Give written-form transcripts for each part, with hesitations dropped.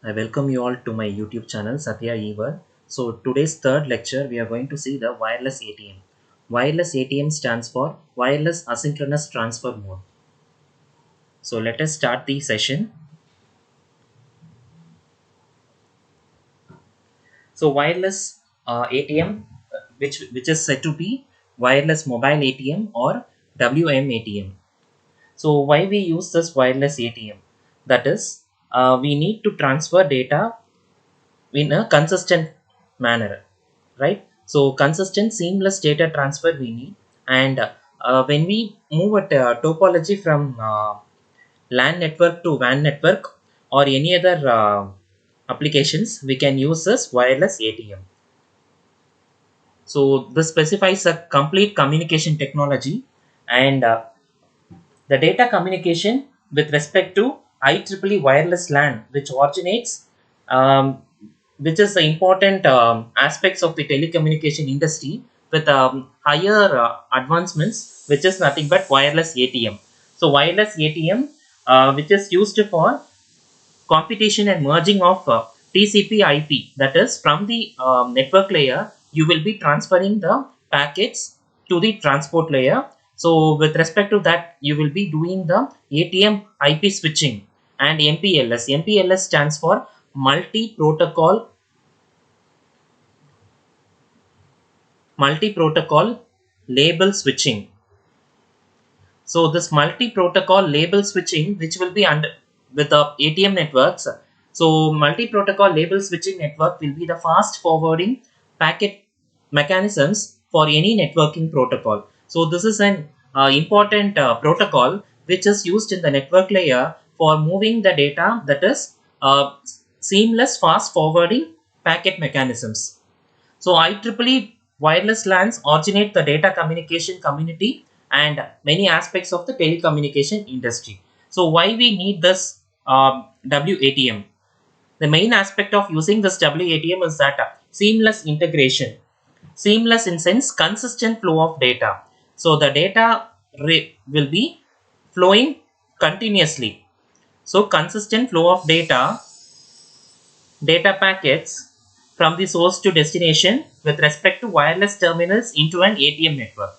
I welcome you all to my YouTube channel Satya Ever. So today's third lecture we are going to see the wireless ATM. Wireless ATM stands for wireless asynchronous transfer mode. So let us start the session. So wireless ATM which is said to be wireless mobile ATM or WMATM. So why we use this wireless ATM? That is we need to transfer data in a consistent manner, right? So consistent seamless data transfer we need. And when we move a topology from LAN network to WAN network or any other applications, we can use this wireless ATM. So this specifies a complete communication technology, and the data communication with respect to IEEE wireless LAN, which originates, um, which is the important aspects of the telecommunication industry with higher advancements, which is nothing but wireless ATM. So wireless ATM, which is used for computation and merging of TCP/IP, that is from the network layer, you will be transferring the packets to the transport layer. So with respect to that, you will be doing the ATM IP switching and MPLS. MPLS stands for multi-protocol label switching. So this multi-protocol label switching, which will be under with the ATM networks. So multi-protocol label switching network will be the fast forwarding packet mechanisms for any networking protocol. So this is an important protocol which is used in the network layer for moving the data, that is seamless fast forwarding packet mechanisms. So IEEE wireless LANs originate the data communication community and many aspects of the telecommunication industry. So why we need this WATM? The main aspect of using this WATM is that seamless integration. Seamless in sense consistent flow of data. So the data will be flowing continuously. So consistent flow of data packets from the source to destination with respect to wireless terminals into an ATM network.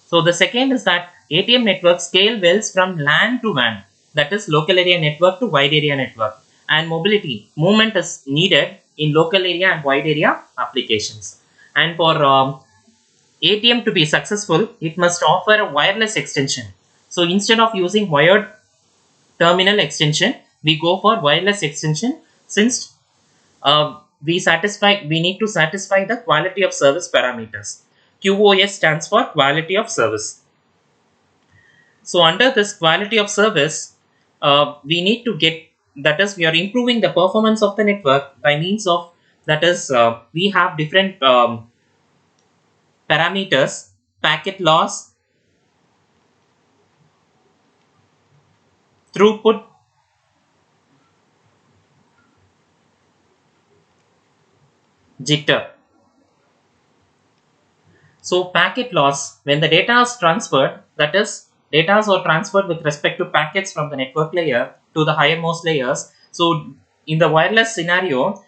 So the second is that ATM network scale well from LAN to WAN, that is local area network to wide area network, and mobility movement is needed in local area and wide area applications. And for ATM to be successful, it must offer a wireless extension. So instead of using wired terminal extension, we go for wireless extension, since we need to satisfy the quality of service parameters. QoS stands for quality of service. So under this quality of service, we need to get, that is we are improving the performance of the network by means of, that is we have different parameters: packet loss, throughput, jitter. So packet loss, when the data is transferred, that is data are transferred with respect to packets from the network layer to the highermost layers. So in the wireless scenario,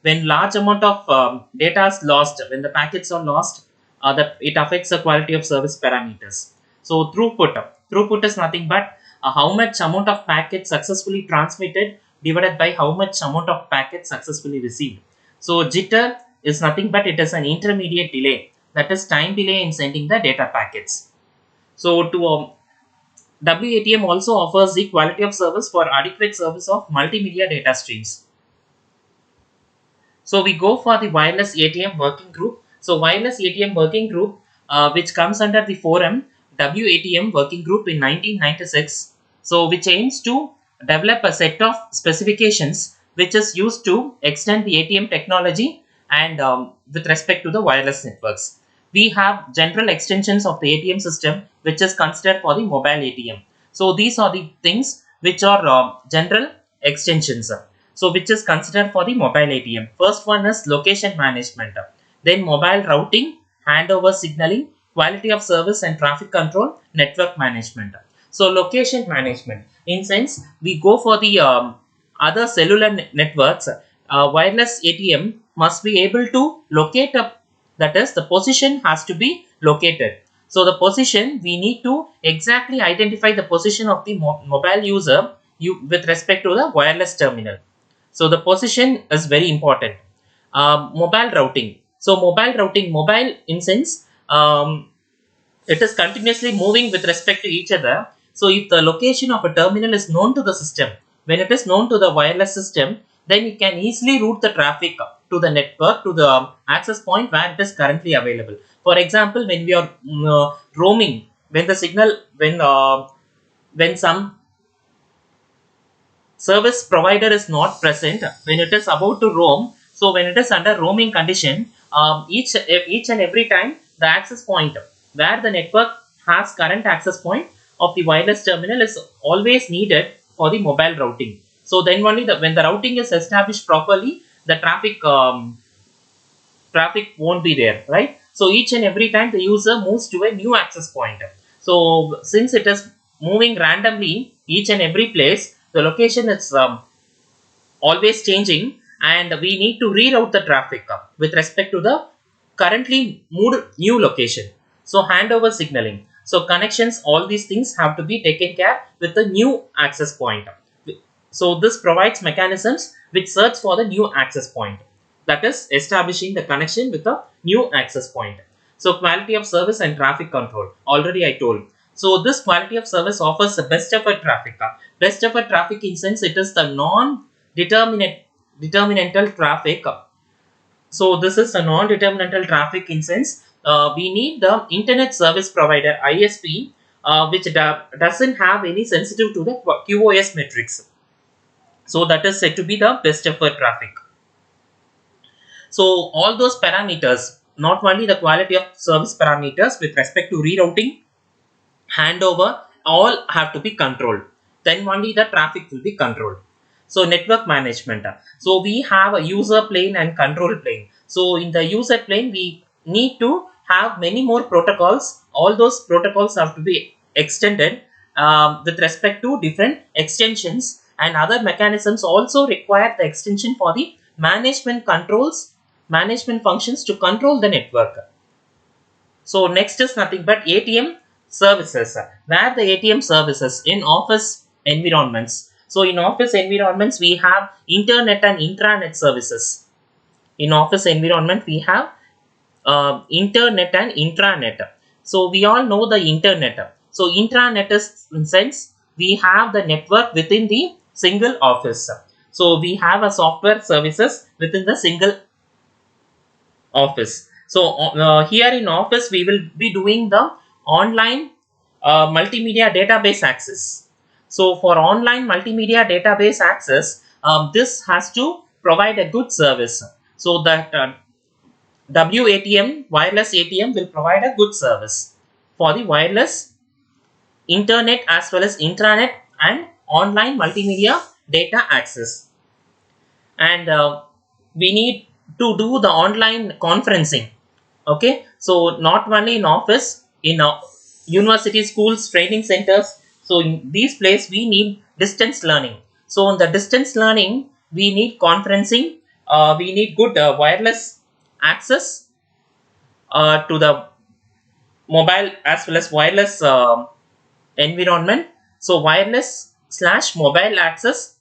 when large amount of data is lost, when the packets are lost, that it affects the quality of service parameters. So throughput is nothing but how much amount of packets successfully transmitted divided by how much amount of packets successfully received. So jitter is nothing but it is an intermediate delay, that is time delay in sending the data packets. So to WATM also offers the quality of service for adequate service of multimedia data streams. So we go for the wireless ATM working group. So wireless ATM working group, which comes under the forum WATM working group in 1996. So which aims to develop a set of specifications which is used to extend the ATM technology and with respect to the wireless networks. We have general extensions of the ATM system which is considered for the mobile ATM. So these are the things which are general extensions. So which is considered for the mobile ATM. First one is location management, then mobile routing, handover signaling, quality of service and traffic control, network management. So location management, in sense we go for the other cellular networks, wireless ATM must be able to locate up, that is, the position has to be located. So the position, we need to exactly identify the position of the mobile user with respect to the wireless terminal. So the position is very important. Mobile routing. So mobile in sense, it is continuously moving with respect to each other. So if the location of a terminal is known to the system, when it is known to the wireless system, then it can easily route the traffic to the network, to the access point where it is currently available. For example, when we are roaming, when the signal, when some service provider is not present, when it is about to roam, so when it is under roaming condition, each and every time the access point where the network has current access point of the wireless terminal is always needed for the mobile routing. So then only when the routing is established properly, the traffic won't be there, right? So each and every time the user moves to a new access point, so since it is moving randomly each and every place, the location is always changing, and we need to reroute the traffic with respect to the currently moved new location. So handover signaling, so connections, all these things have to be taken care with the new access point. So this provides mechanisms which search for the new access point, that is establishing the connection with a new access point. So quality of service and traffic control, already I told. So this quality of service offers the best effort traffic. Best effort traffic in sense it is the non-determinantal traffic. So this is a non-determinantal traffic in sense we need the internet service provider ISP which doesn't have any sensitive to the QoS metrics. So that is said to be the best effort traffic. So all those parameters, not only the quality of service parameters with respect to rerouting, handover, all have to be controlled. Then only the traffic will be controlled. So network management. So we have a user plane and control plane. So in the user plane, we need to have many more protocols. All those protocols have to be extended with respect to different extensions, and other mechanisms also require the extension for the management functions to control the network. So next is nothing but ATM services, where the ATM services in office environments. So in office environments, we have internet and intranet services. In office environment, we have internet and intranet. So we all know the internet. So intranet is in sense we have the network within the single office. So we have a software services within the single office. So here in office we will be doing the online multimedia database access. So for online multimedia database access, this has to provide a good service. So that WATM, wireless ATM, will provide a good service for the wireless internet as well as intranet and online multimedia data access. And we need to do the online conferencing. Okay, so not only in office, in university, schools, training centers, so in these places we need distance learning. So in the distance learning we need conferencing, we need good wireless access to the mobile as well as wireless environment. So wireless slash mobile access.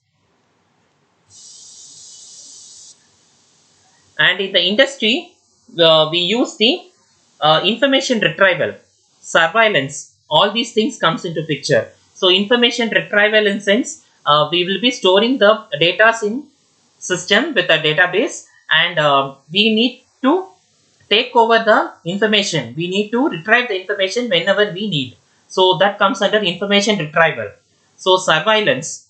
And in the industry, we use the information retrieval, surveillance, all these things comes into picture. So information retrieval in sense, we will be storing the data in system with a database, and we need to take over the information. We need to retrieve the information whenever we need. So that comes under information retrieval. So surveillance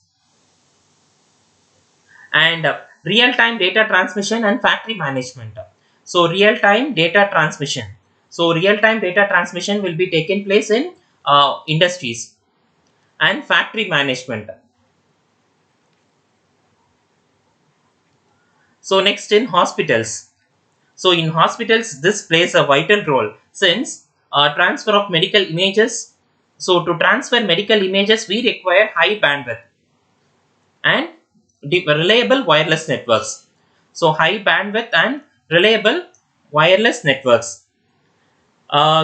and real-time data transmission and factory management. So real-time data transmission. So real-time data transmission will be taken place in industries and factory management. So next in hospitals. So in hospitals, this plays a vital role since transfer of medical images. So to transfer medical images, we require high bandwidth and reliable wireless networks. So high bandwidth and reliable wireless networks.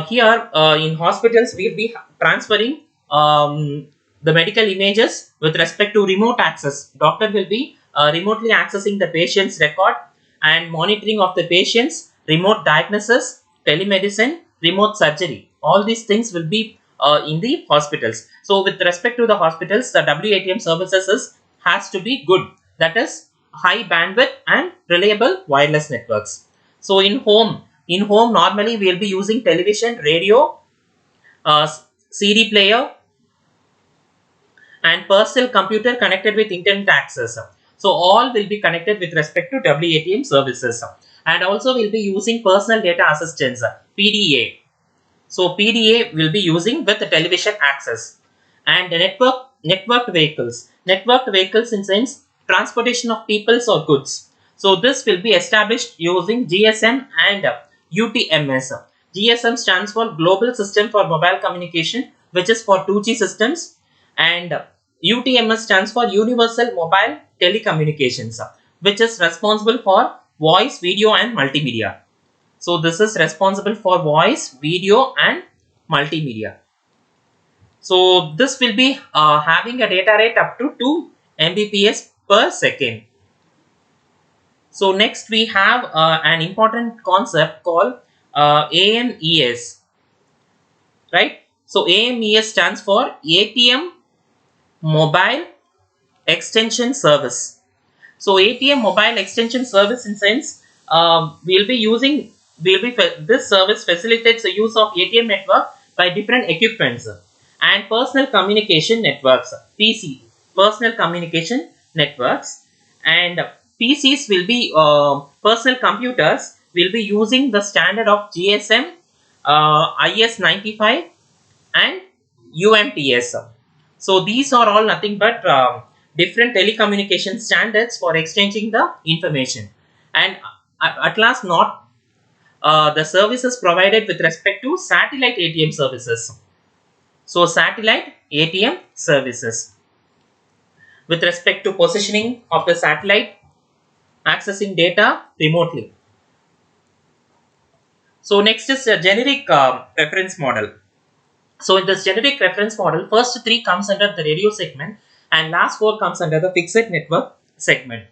Here in hospitals, we'll be transferring the medical images with respect to remote access. Doctor will be remotely accessing the patient's record and monitoring of the patient's remote diagnosis, telemedicine, remote surgery. All these things will be in the hospitals. So with respect to the hospitals, the WATM services has to be good. That is high bandwidth and reliable wireless networks. So in home normally we will be using television, radio, CD player, and personal computer connected with internet access. So all will be connected with respect to WATM services. And also we'll be using personal data assistance, PDA. So PDA will be using with the television access. And the networked vehicles. Networked vehicles in sense transportation of peoples or goods. So this will be established using GSM and UTMS. GSM stands for Global System for Mobile Communication, which is for 2G systems, and UTMS stands for Universal Mobile Telecommunications, which is responsible for voice, video and multimedia. So this is responsible for voice, video and multimedia. So this will be having a data rate up to 2 Mbps per second. So next we have an important concept called AMES, right? So AMES stands for ATM Mobile Extension Service. So ATM Mobile Extension Service in sense this service facilitates the use of ATM network by different equipments and personal communication networks, PC, personal communication networks, and PCs will be personal computers will be using the standard of GSM, IS95 and UMTS. So these are all nothing but different telecommunication standards for exchanging the information. And at last, not the services provided with respect to satellite ATM services. So satellite ATM services with respect to positioning of the satellite, accessing data remotely. So next is a generic reference model. So in this generic reference model, first 3 comes under the radio segment and last 4 comes under the fixed network segment.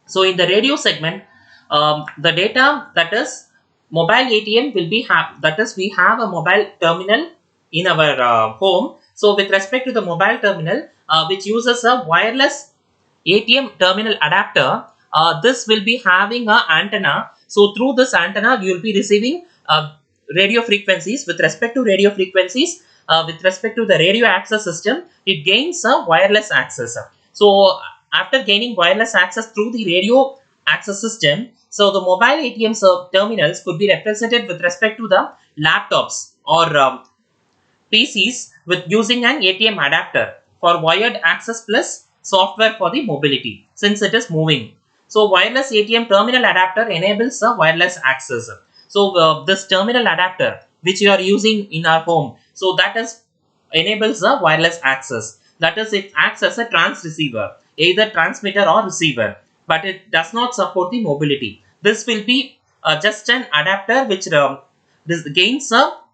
So in the radio segment, the data, that is mobile ATM will be that is we have a mobile terminal in our home. So with respect to the mobile terminal, which uses a wireless ATM terminal adapter, this will be having a antenna. So through this antenna, you will be receiving radio frequencies. With respect to radio frequencies, with respect to the radio access system, it gains a wireless access. So after gaining wireless access through the radio access system, so the mobile ATM terminals could be represented with respect to the laptops or PCs with using an ATM adapter for wired access plus software for the mobility, since it is moving. So wireless ATM terminal adapter enables a wireless access. So this terminal adapter which you are using in our home, so that is enables a wireless access. That is, it acts as a transceiver, either transmitter or receiver, but it does not support the mobility. This will be just an adapter which this gains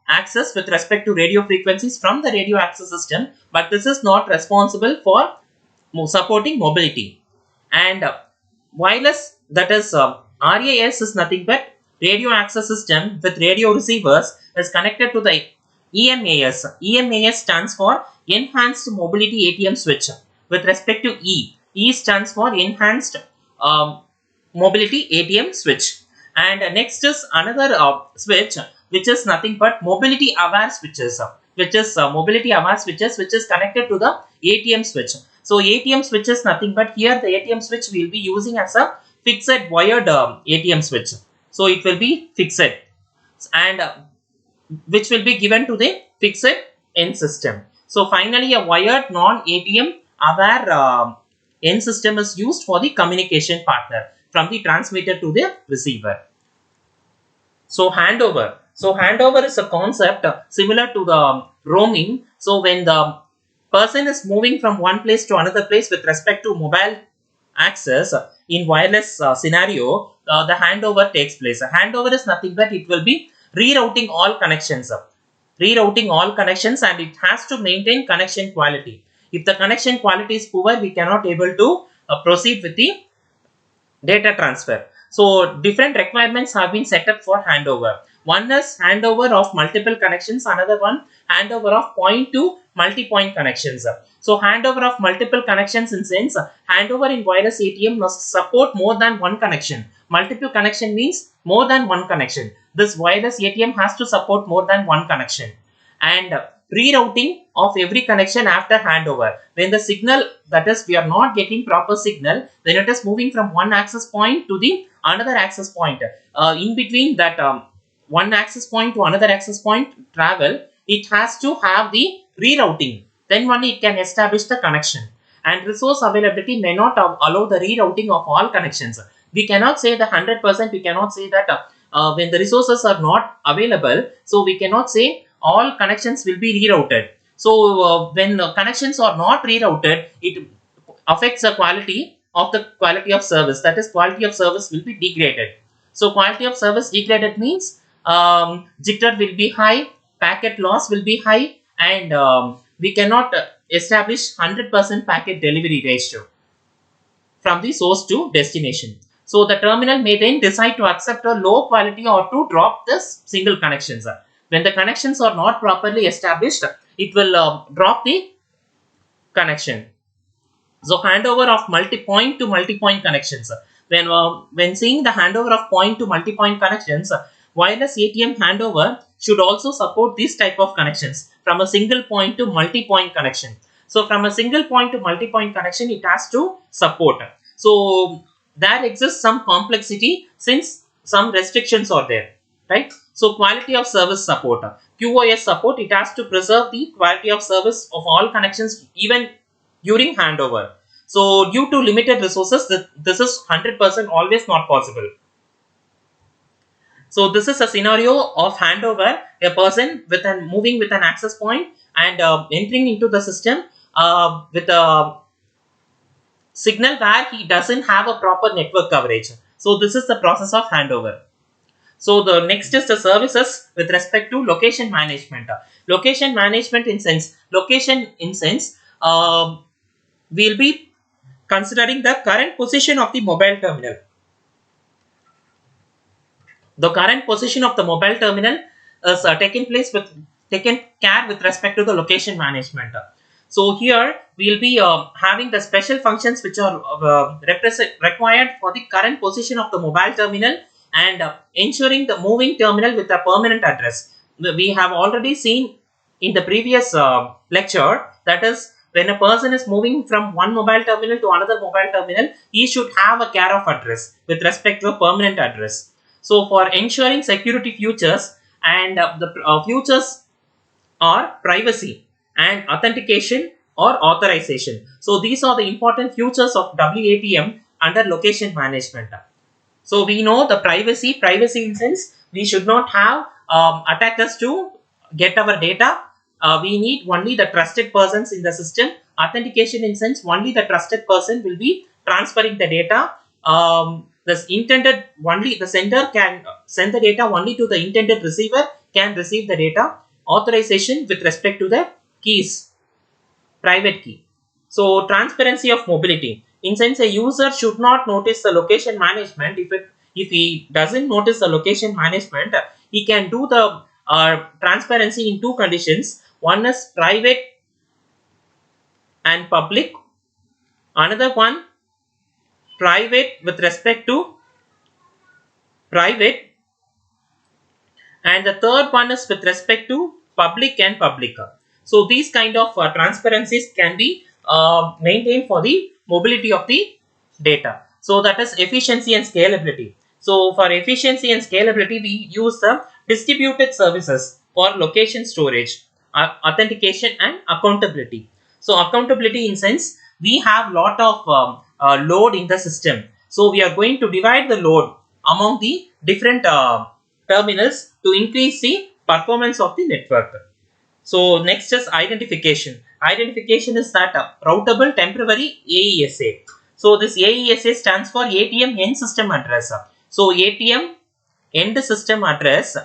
access with respect to radio frequencies from the radio access system, but this is not responsible for supporting mobility. And wireless, that is RAS, is nothing but radio access system with radio receivers, is connected to the EMAS. EMAS stands for Enhanced Mobility ATM Switch. With respect to E stands for Enhanced Mobility ATM Switch. And next is another switch which is nothing but mobility aware switches, which is mobility aware switches, which is connected to the ATM switch. So ATM switch is nothing but here the ATM switch we will be using as a fixed wired ATM switch. So it will be fixed and which will be given to the fixed end system. So finally a wired non-ATM aware end system is used for the communication partner from the transmitter to the receiver. So handover. So handover is a concept similar to the roaming. So when the person is moving from one place to another place with respect to mobile access in wireless scenario, the handover takes place. A handover is nothing but it will be rerouting all connections. Rerouting all connections, and it has to maintain connection quality. If the connection quality is poor, we cannot able to proceed with the data transfer. So different requirements have been set up for handover. One is handover of multiple connections, another one handover of point to multi-point connections. So handover of multiple connections in sense, handover in wireless ATM must support more than one connection. Multiple connection means more than one connection. This wireless ATM has to support more than one connection. And rerouting of every connection after handover. When the signal, that is we are not getting proper signal, then it is moving from one access point to the another access point. In between that one access point to another access point travel, it has to have the rerouting. Then only it can establish the connection. And resource availability may not allow the rerouting of all connections. We cannot say the 100%. We cannot say that when the resources are not available, so we cannot say all connections will be rerouted. So when connections are not rerouted, it affects the quality of service. That is, quality of service will be degraded. So quality of service degraded means jitter will be high, packet loss will be high, and we cannot establish 100% packet delivery ratio from the source to destination. So the terminal may then decide to accept a low quality or to drop this single connections. When the connections are not properly established, it will drop the connection. So handover of multi-point to multi-point connections. When seeing the handover of point to multi-point connections, wireless ATM handover should also support this type of connections from a single point to multi-point connection. So from a single point to multi-point connection, it has to support. So there exists some complexity since some restrictions are there, right? So quality of service support, QoS support, it has to preserve the quality of service of all connections even during handover. So due to limited resources, this is 100% always not possible. So this is a scenario of handover, a person with an moving with an access point and entering into the system with a signal where he doesn't have a proper network coverage. So this is the process of handover. So the next is the services with respect to location management. Location management in sense, we'll be considering the current position of the mobile terminal. The current position of the mobile terminal is taken care with respect to the location management. So here we will be having the special functions which are required for the current position of the mobile terminal and ensuring the moving terminal with a permanent address. We have already seen in the previous lecture, that is, when a person is moving from one mobile terminal to another mobile terminal, he should have a care of address with respect to a permanent address. So for ensuring security features, and the features are privacy and authentication or authorization. So these are the important features of WATM under location management. So we know the privacy in sense we should not have attackers to get our data. We need only the trusted persons in the system. Authentication in sense only the trusted person will be transferring the data. The intended only the sender can send the data only to the intended receiver can receive the data. Authorization with respect to the keys, private key. So transparency of mobility. In sense, a user should not notice the location management. If he doesn't notice the location management, he can do the transparency in two conditions. One is private and public. Another one private with respect to private, and the third one is with respect to public and public. So these kind of transparencies can be maintained for the mobility of the data. So that is efficiency and scalability. So for efficiency and scalability, we use the distributed services for location storage, authentication and accountability. So accountability in sense, we have lot of load in the system. So we are going to divide the load among the different terminals to increase the performance of the network. So next is identification. Identification is that routable temporary AESA. So this AESA stands for ATM end system address. So ATM end system address,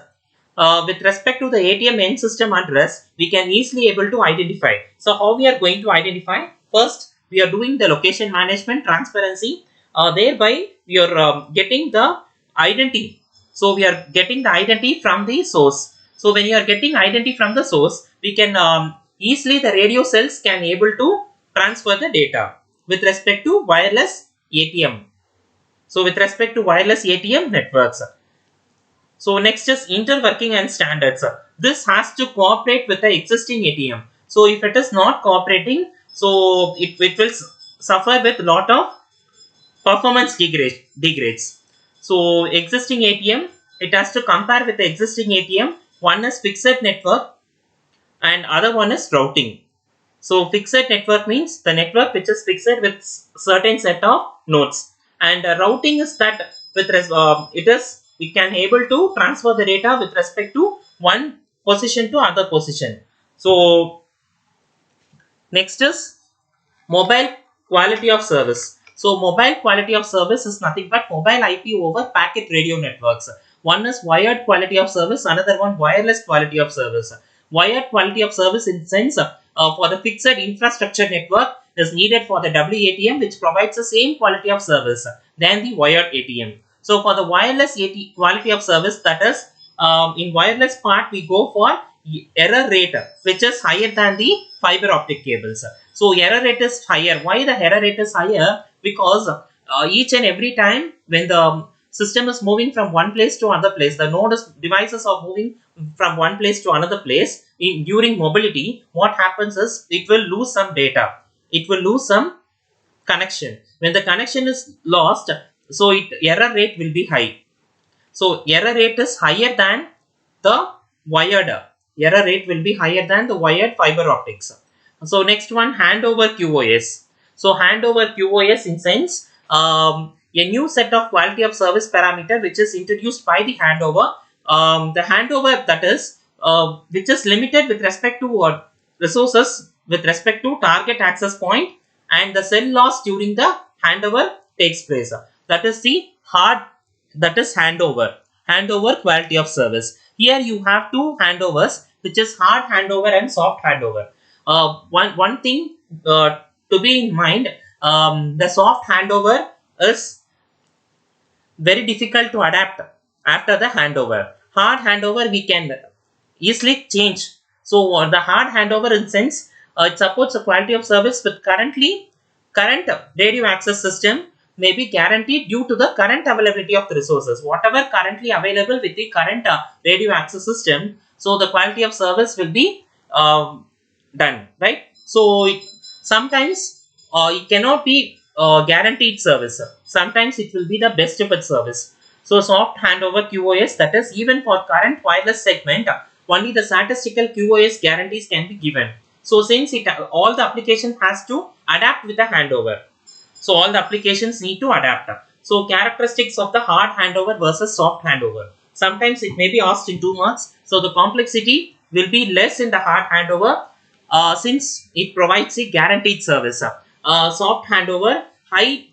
with respect to the ATM end system address, we can easily able to identify. So how we are going to identify? First, we are doing the location management transparency. Thereby, we are getting the identity. So we are getting the identity from the source. So when you are getting identity from the source, we can easily the radio cells can able to transfer the data with respect to wireless ATM. So with respect to wireless ATM networks. So next is interworking and standards. This has to cooperate with the existing ATM. So if it is not cooperating, so it will suffer with lot of performance degrades. So existing ATM, it has to compare with the existing ATM. One is fixed network and other one is routing. So fixed network means the network which is fixed with certain set of nodes, and routing is that with it can able to transfer the data with respect to one position to other position. So next is mobile quality of service. So mobile quality of service is nothing but mobile IP over packet radio networks. One is wired quality of service, another one wireless quality of service. Wired quality of service in sense for the fixed infrastructure network is needed for the WATM, which provides the same quality of service than the wired ATM. So for the wireless quality of service, that is in wireless part we go for error rate which is higher than the fiber optic cables. So error rate is higher. Why the error rate is higher? Because each and every time when the system is moving from one place to another place, the devices are moving from one place to another place. During mobility, what happens is it will lose some data. It will lose some connection. When the connection is lost, so error rate will be high. So error rate is higher than the wired. Error rate will be higher than the wired fiber optics. So next one, handover QoS. So handover QoS in sense a new set of quality of service parameter which is introduced by the handover. The handover that is which is limited with respect to resources with respect to target access point, and the cell loss during the handover takes place. That is the handover quality of service. Here you have two handovers, which is hard handover and soft handover. One thing to be in mind, the soft handover is very difficult to adapt after the handover. Hard handover we can easily change. So the hard handover in sense it supports the quality of service with current radio access system may be guaranteed due to the current availability of the resources. Whatever currently available with the current radio access system, so the quality of service will be done, right? So sometimes it cannot be guaranteed service. Sometimes it will be the best of its service. So soft handover QoS, that is even for current wireless segment, only the statistical QoS guarantees can be given. So since all the application has to adapt with the handover. So all the applications need to adapt. So characteristics of the hard handover versus soft handover. Sometimes it may be asked in 2 marks. So the complexity will be less in the hard handover since it provides a guaranteed service. Soft handover, high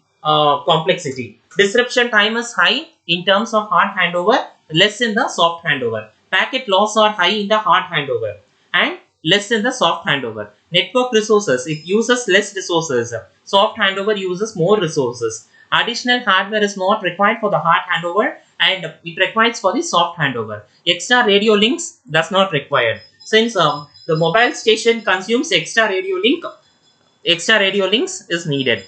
complexity. Disruption time is high in terms of hard handover, less in the soft handover. Packet loss are high in the hard handover and less in the soft handover. Network resources, it uses less resources. Soft handover uses more resources. Additional hardware is not required for the hard handover and it requires for the soft handover. Extra radio links does not required. Since the mobile station consumes extra radio links is needed.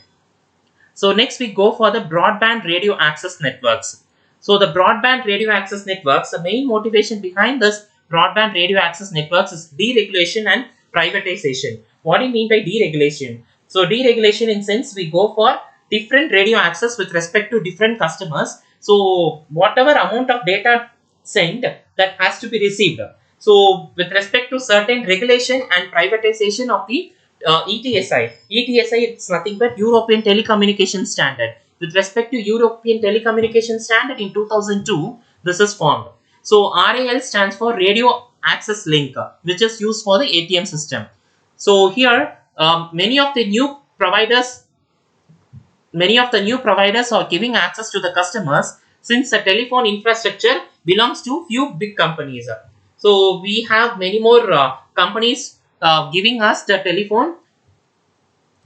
So next we go for the broadband radio access networks. So the broadband radio access networks, the main motivation behind this broadband radio access networks is deregulation and privatization. What do you mean by deregulation? So deregulation in sense we go for different radio access with respect to different customers. So whatever amount of data sent, that has to be received. So with respect to certain regulation and privatization of the ETSI. ETSI is nothing but European Telecommunication Standard. With respect to European Telecommunication Standard in 2002, this is formed. So RAL stands for Radio Access Link, which is used for the ATM system. So here, many of the new providers many of the new providers are giving access to the customers, since the telephone infrastructure belongs to few big companies. So we have many more companies giving us the telephone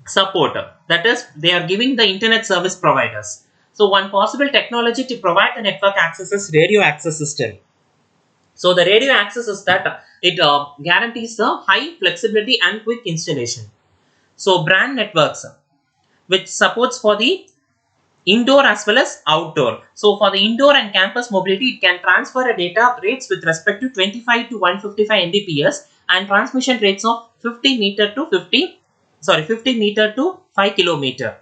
support. That is, they are giving the internet service providers. So one possible technology to provide the network access is radio access system. So the radio access is that it guarantees the high flexibility and quick installation. So brand networks, which supports for the indoor as well as outdoor. So for the indoor and campus mobility, it can transfer a data rates with respect to 25 to 155 Mbps and transmission rates of 50 meter to 5 kilometer.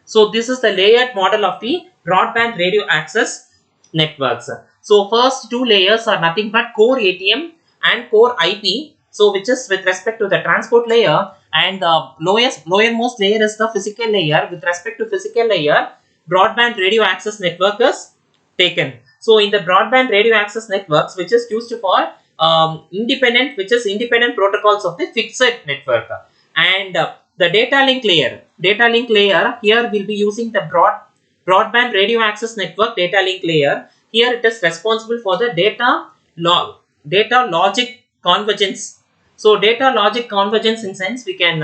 So this is the layered model of the broadband radio access networks. So first two layers are nothing but core ATM and core IP. So which is with respect to the transport layer, and the lowermost layer is the physical layer. With respect to physical layer, broadband radio access network is taken. So in the broadband radio access networks, which is used for independent protocols of the fixed network, and the data link layer here will be using the broadband radio access network data link layer. Here it is responsible for the data logic convergence. So data logic convergence, in sense we can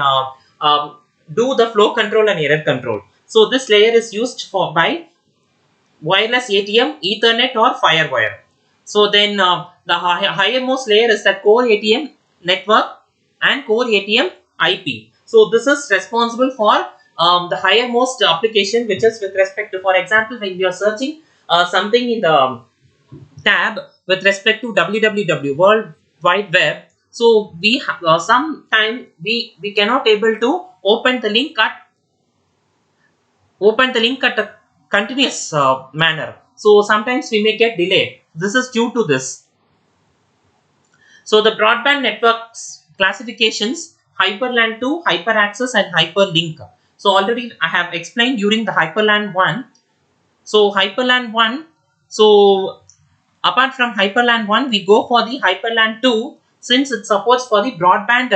do the flow control and error control. So this layer is used for by wireless ATM, Ethernet or Firewire. So then the highermost layer is the core ATM network and core ATM IP. So this is responsible for the highermost application, which is with respect to, for example, when we are searching something in the tab with respect to www, World Wide Web. So we sometimes we cannot able to open the link at a continuous manner. So sometimes we may get delay. This is due to this. So the broadband networks classifications: HyperLAN 2, HyperAccess and HyperLink. So already I have explained during the HyperLAN 1. So HyperLAN 1, so apart from HyperLAN 1, we go for the HyperLAN 2, since it supports for the broadband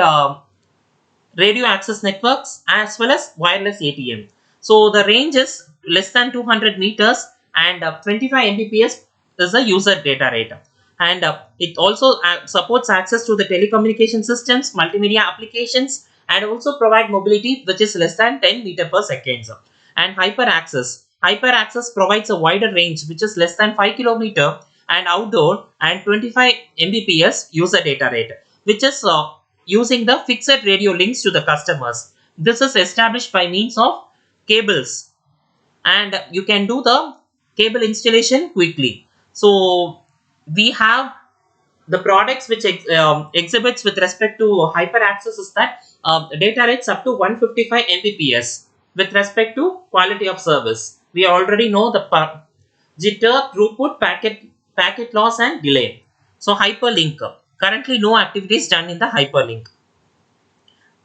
radio access networks as well as wireless ATM. So the range is less than 200 meters and 25 Mbps is the user data rate. And it also supports access to the telecommunication systems, multimedia applications, and also provide mobility which is less than 10 meter per second. And HyperAccess provides a wider range which is less than 5 kilometer and outdoor, and 25 Mbps user data rate, which is using the fixed radio links to the customers. This is established by means of cables, and you can do the cable installation quickly. So we have the products which exhibits with respect to HyperAccess is that data rates up to 155 Mbps with respect to quality of service. We already know the jitter, throughput, packet loss and delay. So hyperlink, currently no activities done in the hyperlink.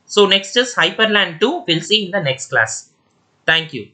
So next is HyperLAN 2, we'll see in the next class. Thank you.